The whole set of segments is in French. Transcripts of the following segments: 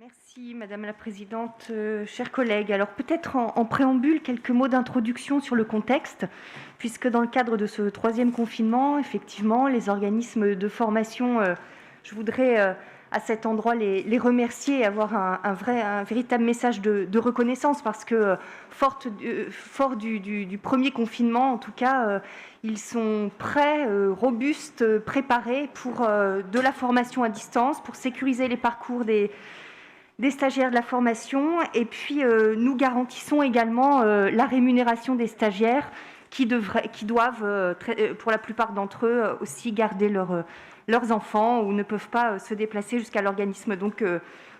Merci Madame la Présidente, chers collègues. Alors peut-être en préambule quelques mots d'introduction sur le contexte, puisque dans le cadre de ce troisième confinement, effectivement, les organismes de formation, je voudrais à cet endroit les remercier et avoir un véritable message de reconnaissance, parce que fort du premier confinement, en tout cas, ils sont prêts, robustes, préparés pour de la formation à distance, pour sécuriser les parcours des stagiaires de la formation, et puis nous garantissons également la rémunération des stagiaires qui doivent, pour la plupart d'entre eux, aussi garder leurs enfants ou ne peuvent pas se déplacer jusqu'à l'organisme. Donc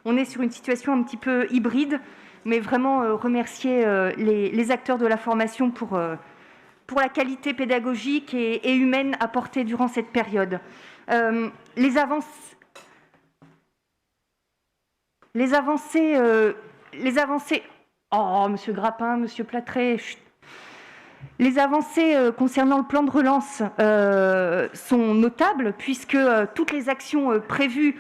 on est sur une situation un petit peu hybride, mais vraiment remercier les acteurs de la formation pour la qualité pédagogique et humaine apportée durant cette période. Les avancées, oh, Monsieur Grappin, Monsieur Platré, chut. Les avancées concernant le plan de relance sont notables, puisque toutes les actions prévues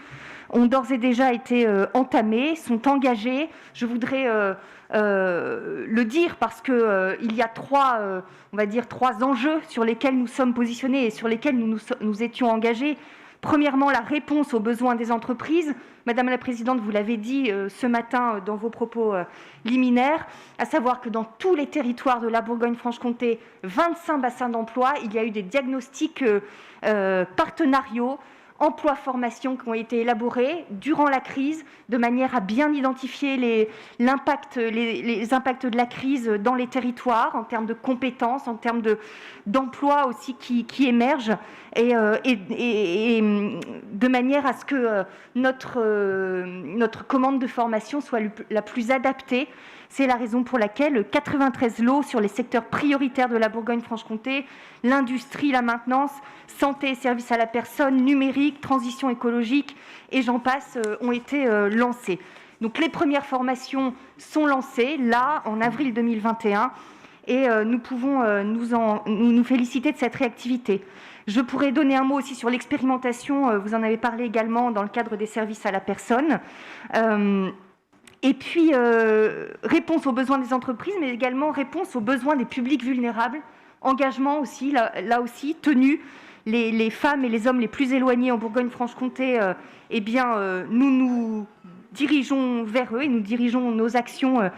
ont d'ores et déjà été entamées, sont engagées. Je voudrais le dire parce qu'il y a trois enjeux sur lesquels nous sommes positionnés et sur lesquels nous étions engagés. Premièrement, la réponse aux besoins des entreprises. Madame la Présidente, vous l'avez dit ce matin dans vos propos liminaires, à savoir que dans tous les territoires de la Bourgogne-Franche-Comté, 25 bassins d'emploi, il y a eu des diagnostics partenariaux, emploi-formation qui ont été élaborés durant la crise, de manière à bien identifier les impacts de la crise dans les territoires, en termes de compétences, en termes d'emplois aussi qui émergent, et de manière à ce que notre commande de formation soit la plus adaptée. C'est la raison pour laquelle 93 lots sur les secteurs prioritaires de la Bourgogne-Franche-Comté, l'industrie, la maintenance, santé et services à la personne, numérique, transition écologique, et j'en passe, ont été lancés. Donc les premières formations sont lancées, là, en avril 2021, et nous pouvons nous féliciter de cette réactivité. Je pourrais donner un mot aussi sur l'expérimentation, vous en avez parlé également dans le cadre des services à la personne. Et puis, réponse aux besoins des entreprises, mais également réponse aux besoins des publics vulnérables. Engagement aussi, là aussi, tenu. Les femmes et les hommes les plus éloignés en Bourgogne-Franche-Comté, nous nous dirigeons vers eux et nous dirigeons nos actions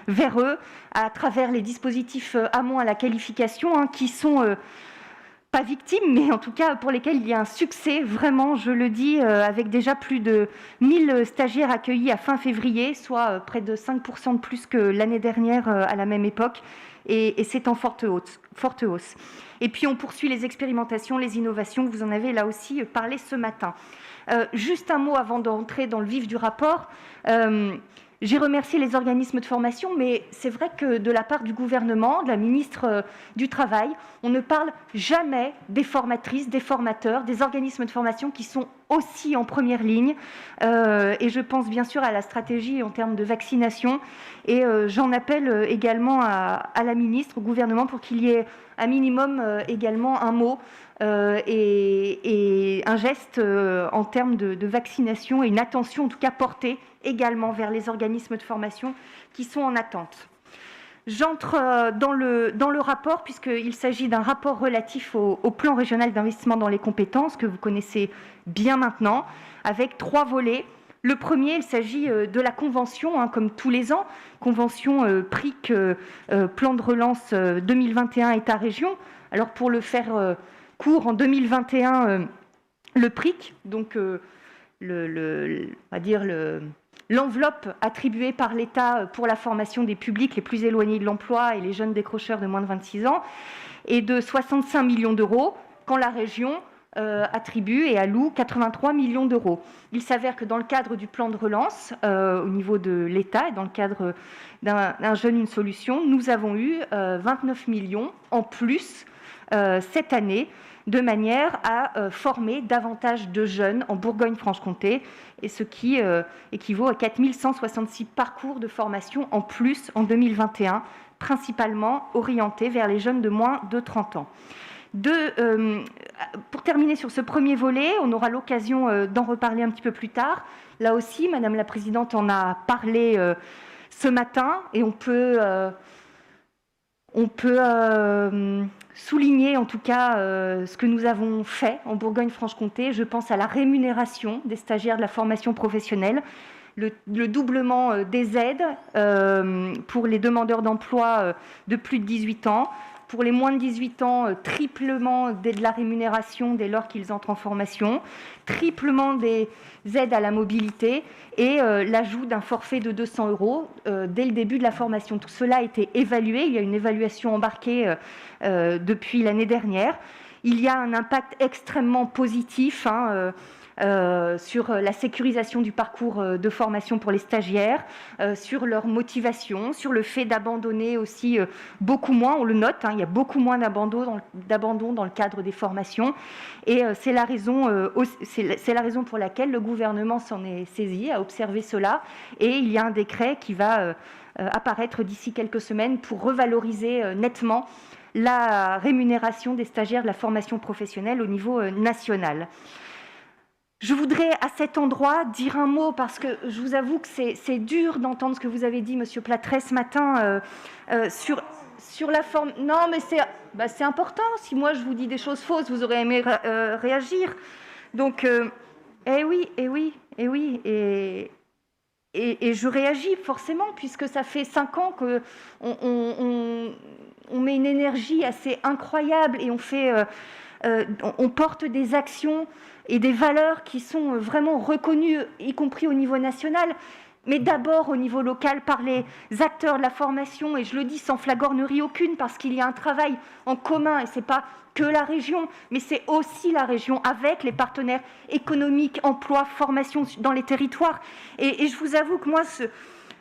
vers eux à travers les dispositifs amont à la qualification, qui sont pas victimes, mais en tout cas pour lesquels il y a un succès, vraiment, je le dis, avec déjà plus de 1000 stagiaires accueillis à fin février, soit près de 5% de plus que l'année dernière à la même époque, et c'est en forte hausse. Et puis on poursuit les expérimentations, les innovations, vous en avez là aussi parlé ce matin. Juste un mot avant d'entrer dans le vif du rapport. J'ai remercié les organismes de formation, mais c'est vrai que de la part du gouvernement, de la ministre du Travail, on ne parle jamais des formatrices, des formateurs, des organismes de formation qui sont aussi en première ligne. Et je pense bien sûr à la stratégie en termes de vaccination. Et j'en appelle également à la ministre, au gouvernement, pour qu'il y ait un minimum également un mot et un geste en termes de vaccination et une attention en tout cas portée également vers les organismes de formation qui sont en attente. J'entre dans le rapport, puisqu'il s'agit d'un rapport relatif au plan régional d'investissement dans les compétences, que vous connaissez bien maintenant, avec 3 volets. Le premier, il s'agit de la convention, comme tous les ans, convention PRIC, plan de relance 2021 État-région. Alors pour le faire court, en 2021, le PRIC, donc l'enveloppe attribuée par l'État pour la formation des publics les plus éloignés de l'emploi et les jeunes décrocheurs de moins de 26 ans est de 65 millions d'euros, quand la région attribue et alloue 83 millions d'euros. Il s'avère que dans le cadre du plan de relance, au niveau de l'État et dans le cadre d'un jeune, une solution, nous avons eu 29 millions en plus cette année, de manière à former davantage de jeunes en Bourgogne-Franche-Comté, et ce qui équivaut à 4166 parcours de formation en plus en 2021, principalement orientés vers les jeunes de moins de 30 ans. Pour terminer sur ce premier volet, on aura l'occasion d'en reparler un petit peu plus tard. Là aussi, Madame la Présidente en a parlé ce matin, et on peut souligner en tout cas ce que nous avons fait en Bourgogne-Franche-Comté. Je pense à la rémunération des stagiaires de la formation professionnelle, le doublement des aides pour les demandeurs d'emploi de plus de 18 ans. Pour les moins de 18 ans, triplement de la rémunération dès lors qu'ils entrent en formation, triplement des aides à la mobilité et l'ajout d'un forfait de 200 € dès le début de la formation. Tout cela a été évalué. Il y a une évaluation embarquée depuis l'année dernière. Il y a un impact extrêmement positif sur la sécurisation du parcours de formation pour les stagiaires, sur leur motivation, sur le fait d'abandonner aussi beaucoup moins, on le note, il y a beaucoup moins d'abandon dans le cadre des formations, et c'est la raison pour laquelle le gouvernement s'en est saisi, a observé cela, et il y a un décret qui va apparaître d'ici quelques semaines pour revaloriser nettement la rémunération des stagiaires de la formation professionnelle au niveau national. Je voudrais à cet endroit dire un mot, parce que je vous avoue que c'est dur d'entendre ce que vous avez dit, Monsieur Plattret, ce matin, sur la forme. Non, mais c'est important. Si moi je vous dis des choses fausses, vous aurez aimé réagir. Donc, oui, et je réagis forcément, puisque ça fait 5 ans qu'on met une énergie assez incroyable et on porte des actions et des valeurs qui sont vraiment reconnues, y compris au niveau national, mais d'abord au niveau local par les acteurs de la formation, et je le dis sans flagornerie aucune, parce qu'il y a un travail en commun, et ce n'est pas que la région, mais c'est aussi la région avec les partenaires économiques, emploi, formation dans les territoires. Et je vous avoue que moi,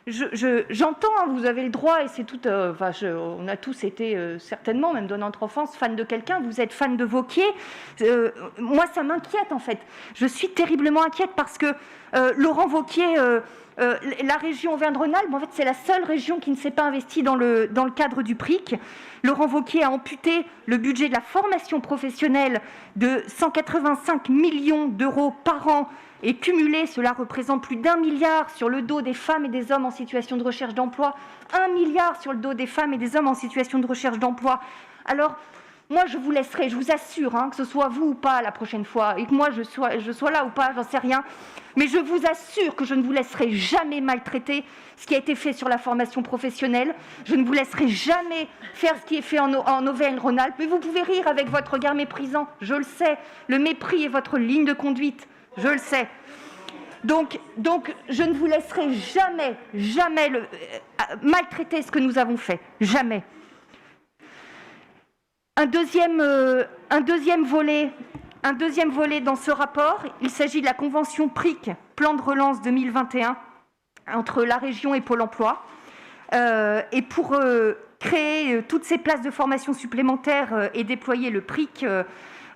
j'entends, vous avez le droit, et c'est tout. On a tous été certainement, même dans notre enfance, fan de quelqu'un. Vous êtes fan de Wauquiez. Moi, ça m'inquiète en fait. Je suis terriblement inquiète parce que Laurent Wauquiez, la région Auvergne-Rhône-Alpes, en fait, c'est la seule région qui ne s'est pas investie dans le cadre du PRIC. Laurent Wauquiez a amputé le budget de la formation professionnelle de 185 millions d'euros par an. Et cumulé, cela représente plus d'1 milliard sur le dos des femmes et des hommes en situation de recherche d'emploi. 1 milliard sur le dos des femmes et des hommes en situation de recherche d'emploi. Alors, moi, je vous laisserai, je vous assure, que ce soit vous ou pas la prochaine fois, et que moi, je sois là ou pas, j'en sais rien, mais je vous assure que je ne vous laisserai jamais maltraiter ce qui a été fait sur la formation professionnelle. Je ne vous laisserai jamais faire ce qui est fait en Auvergne-Rhône-Alpes. Mais vous pouvez rire avec votre regard méprisant, je le sais. Le mépris est votre ligne de conduite. Je le sais. Donc, je ne vous laisserai jamais maltraiter ce que nous avons fait. Jamais. Un deuxième volet dans ce rapport, il s'agit de la convention PRIC, Plan de relance 2021, entre la région et Pôle emploi. Et pour créer toutes ces places de formation supplémentaires et déployer le PRIC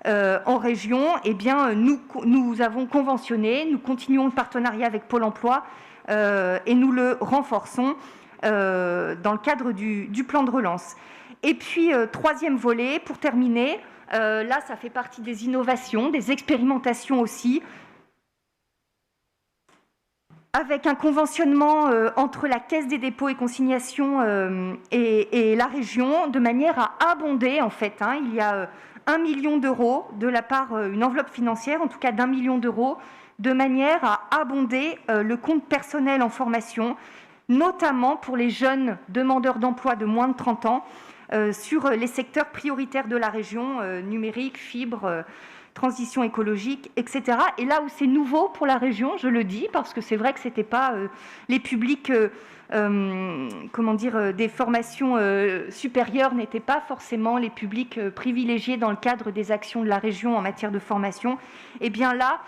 en région, eh bien, nous avons conventionné, nous continuons le partenariat avec Pôle emploi et nous le renforçons dans le cadre du plan de relance. Et puis, troisième volet, pour terminer, là, ça fait partie des innovations, des expérimentations aussi, avec un conventionnement entre la Caisse des dépôts et consignations et la région, de manière à abonder, en fait, il y a 1 million d'euros de la part, une enveloppe financière, en tout cas d'1 million d'euros, de manière à abonder le compte personnel en formation, notamment pour les jeunes demandeurs d'emploi de moins de 30 ans, sur les secteurs prioritaires de la région, numérique, fibre, transition écologique, etc. Et là où c'est nouveau pour la région, je le dis, parce que c'est vrai que ce n'était pas les publics, des formations supérieures n'étaient pas forcément les publics privilégiés dans le cadre des actions de la région en matière de formation. Et bien là,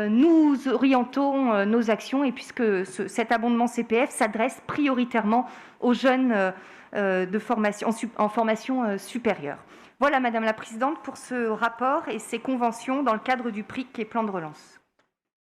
nous orientons nos actions, et puisque cet abondement CPF s'adresse prioritairement aux jeunes en formation supérieure. Voilà, Madame la Présidente, pour ce rapport et ces conventions dans le cadre du PRIC et plan de relance.